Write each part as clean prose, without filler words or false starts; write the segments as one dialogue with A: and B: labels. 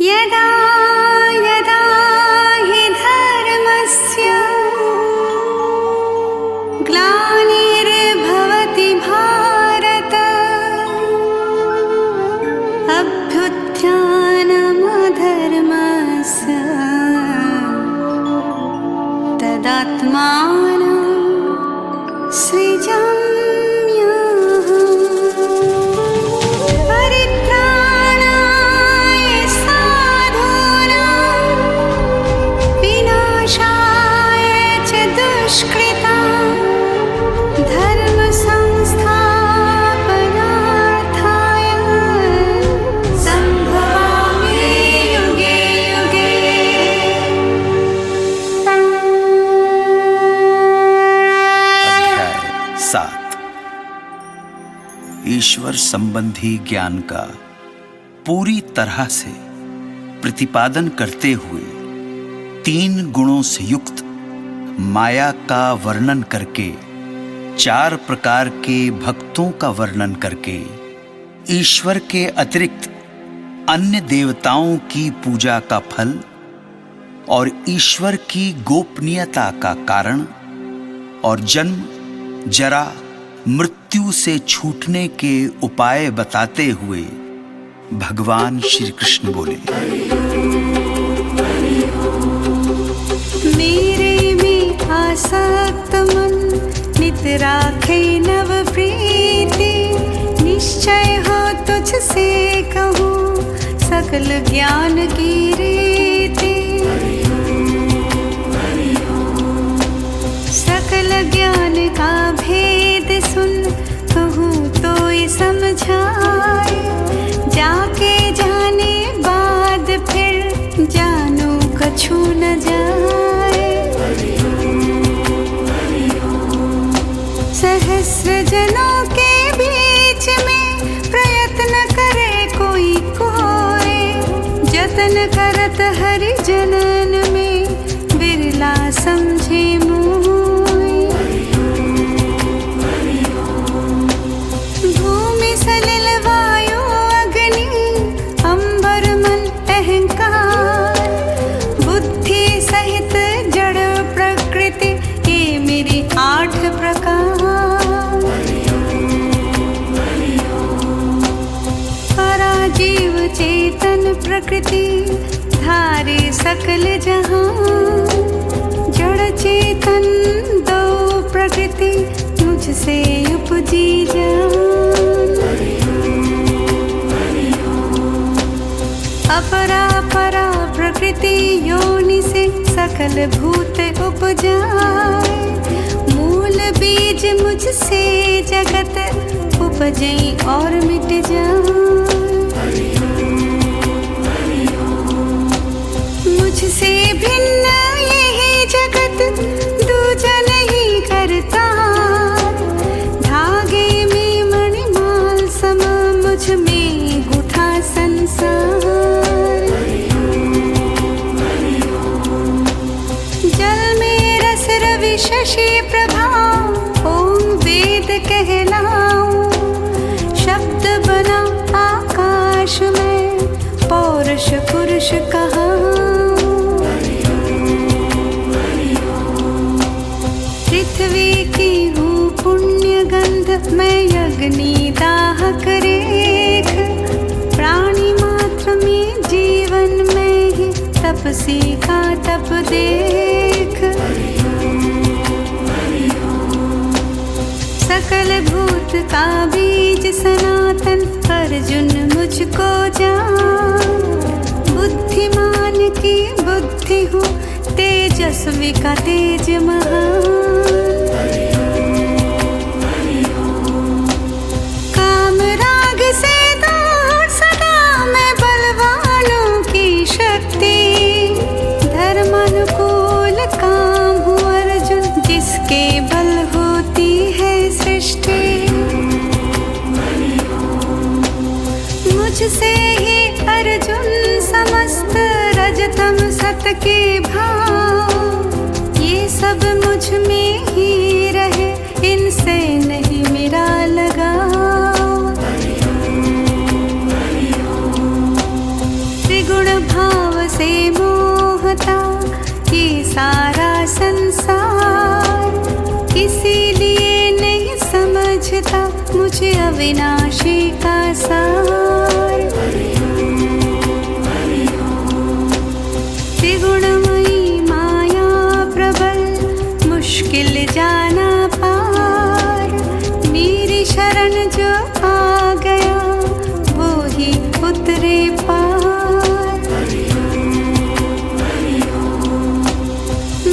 A: यदा यदा हि धर्मस्य ग्लानिर्भवति भारत अभ्युत्थानमधर्मस्य तदात्मानं सृजाम्यहम्। परित्राणाय साधूनां विनाशाय च दुष्कृतां धर्म संस्थापनार्थाय संभवामि युगे युगे।
B: अध्याय 7 ईश्वर संबंधी ज्ञान का पूरी तरह से प्रतिपादन करते हुए 3 गुणों से युक्त माया का वर्णन करके 4 प्रकार के भक्तों का वर्णन करके ईश्वर के अतिरिक्त अन्य देवताओं की पूजा का फल और ईश्वर की गोपनीयता का कारण और जन्म जरा मृत्यु से छूटने के उपाय बताते हुए भगवान श्री कृष्ण बोले,
A: मेरे में आसक्त मन नित राखे नव प्रीति। निश्चय हो तुझसे कहूँ सकल ज्ञान की रीति। सकल ज्ञान का भेद सुन कहूँ तो ये समझाए। जाके जाने बाद फिर जानो कछु न जाए। सहस्र जनों के बीच में प्रयत्न करे कोई कोई। जतन करत हरि जनन में बिरला समझे मोय। भूमि सलिल वायु अग्नि अंबर मन अहंकार बुद्धि सहित जड़ प्रकृति ये मेरी 8 प्रकार। पराजीव चेतन प्रकृति धारे सकल जहां। जड़ चेतन 2 प्रकृति मुझसे उपजी जान। अपरा परा प्रकृति योनि से सकल भूत उपजाए। मूल बीज मुझसे जगत उपजे और मिट जाए। मुझसे भिन्न यही जगत दूजा नहीं करता। धागे में मणिमाल समा मुझ में गुथा संसार। जल में रस रवि शशि प्रभा ओम वेद कहलाऊं। शब्द बना आकाश में पौरुष पुरुष कहा। पृथ्वी की हूँ पुण्य गंध मैं अग्नि दाहक रेख। प्राणी मात्र में जीवन में ही तपसी का तप देख। सकल भूत का बीज सनातन अर्जुन मुझको जान। बुद्धिमान की बुद्धि हूँ तेजस्वी का तेज महान। काम राग से दूर सदा मैं बलवानों की शक्ति। धर्मानुकूल काम हूँ अर्जुन जिसके बल होती है सृष्टि। मुझसे ही अर्जुन समस्त रजतम सत के भाव। ये सब मुझ में ही रहे इनसे नहीं मेरा लगाव। त्रिगुण भाव सारा संसार, इसीलिए नहीं समझता मुझे अविनाशी का सार। त्रिगुणमयी माया प्रबल, मुश्किल जाना पार, मेरी शरण जो आ गया वो ही उतरे पार।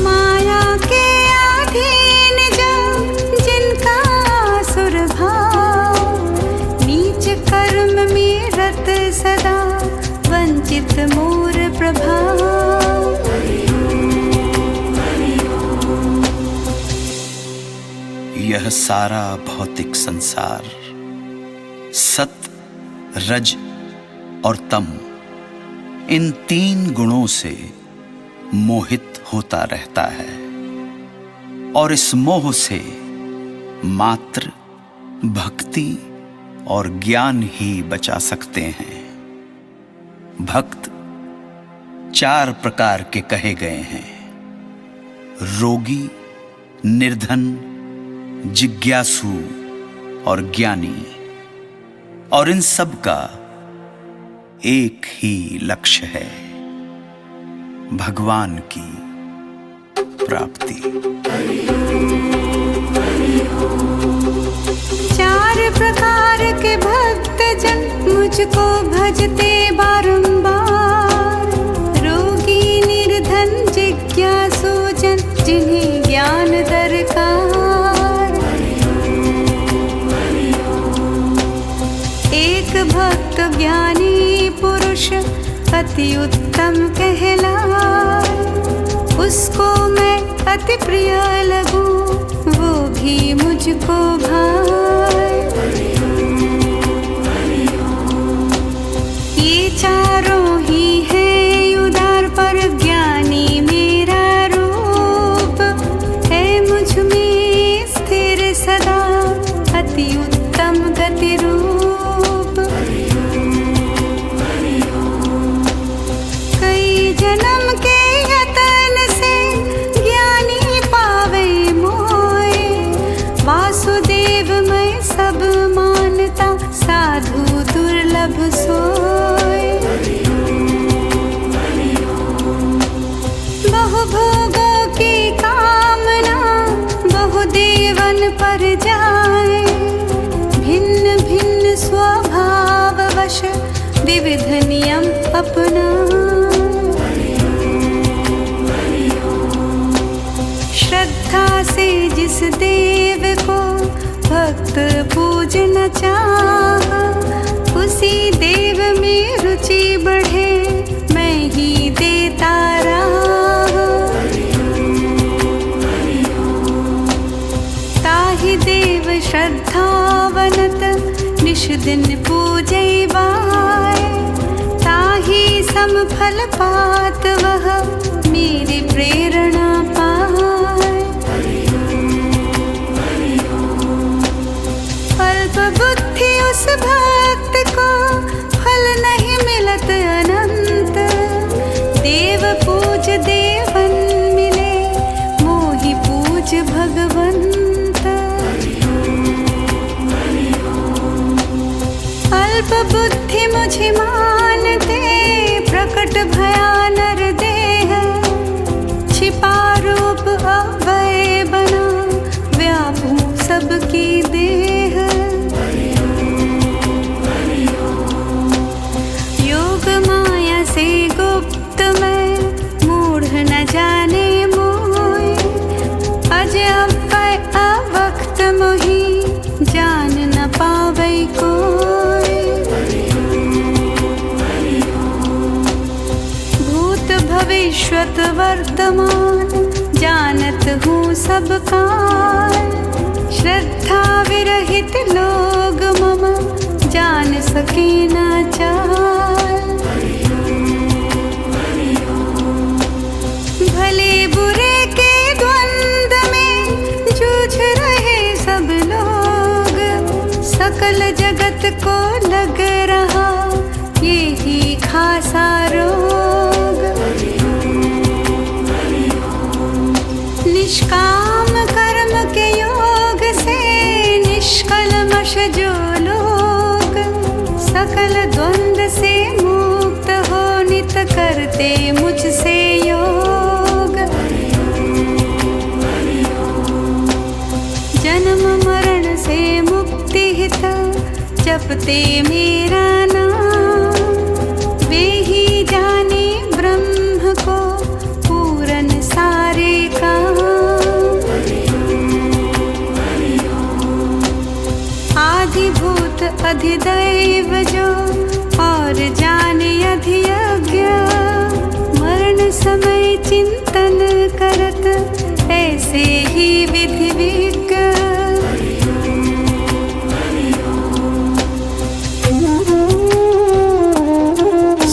A: माया के अधीन जो जिनका आसुर भाव, नीच कर्म में रत सदा वंचित मोर प्रभाव।
B: यह सारा भौतिक संसार सत, रज और तम, इन 3 गुणों से मोहित होता रहता है और इस मोह से मात्र भक्ति और ज्ञान ही बचा सकते हैं। भक्त 4 प्रकार के कहे गए हैं: रोगी, निर्धन, जिज्ञासु और ज्ञानी। और इन सब का एक ही लक्ष्य है, भगवान की प्राप्ति।
A: 4 प्रकार के भक्त जन मुझको भजते बारंबार, रोगी, निर्धन, जिज्ञासु जन जिन्हें ज्ञान दरकार। एक भक्त ज्ञानी पुरुष अति उत्तम कहलाए, उसको मैं अति प्रिय लगूं वो भी मुझको भाए। ये चारों ही हैं उदार पर ज्ञानी मेरा रूप, है मुझ में स्थिर सदा अति उत्तम गति रूप। कई जन्म के यतन से ज्ञानी पावे मोए, वासुदेव मैं सब मानता साधु दुर्लभ सोए। बहु भोगों की कामना बहु देवन पर जाए, भिन्न भिन्न स्वभाव वश विविध नियम अपना। श्रद्धा से जिस देव को भक्त पूजना चाहा, उसी देव में रुचि बढ़े मैं ही देता रहा। ताहि देव श्रद्धावनत निश दिन पूजै बाय, ताहि सम फल पात वह मेरी प्रेरणा पाए। अल्प बुद्धि उस भक्त को फल नहीं मिलत अनंत, देव पूज देवन मिले मोहि पूज भगवंत। अल्प बुद्धि मुझे मानते प्रकट भया नर देह, छिपा रूप अव्यय बना व्यापू सबकी देह। योग माया से गुप्त मैं मूढ़ न जाने मोय, अज अव्यय अवक्त मोहि जान न पावै कोय। भूत भविष्यत वर्तमान जानत हूँ सब काल, श्रद्धा विरहित लोग मम जान सके न चाल। भले बुरे के द्वंद में जूझ रहे सब लोग, सकल जगत को लग रहा ये ही खासा रोग। निष्काम कर्म के योग से निष्कल्मष जो लोग सकल द्वंद से मुक्त हो नित करते मुझसे योग। जन्म मरण से मुक्ति हित जपते मेरा नाम, वे ही जाने ब्रह्म को पूरन सारे काम। आदिभूत अधिदैव जो और जाने अधियज्ञ, मरण समय चिंतन करत ऐसे ही विधि विज्ञ।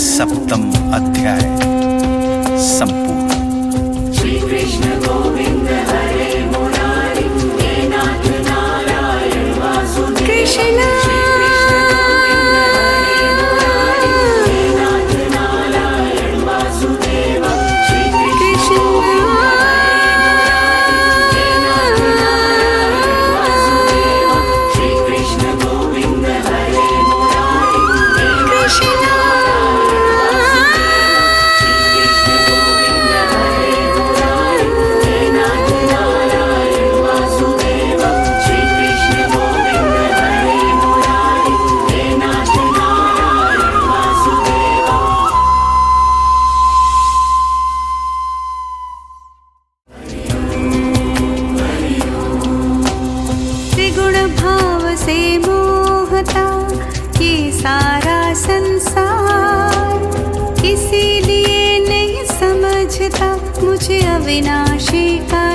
B: सप्तम अध्याय संपूर्ण।
C: श्री कृष्ण गोविंद हरे मुरारी, हे नाथ नारायण वासुदेव।
A: कृष्ण सारा संसार, इसीलिए नहीं समझता मुझे अविनाशी का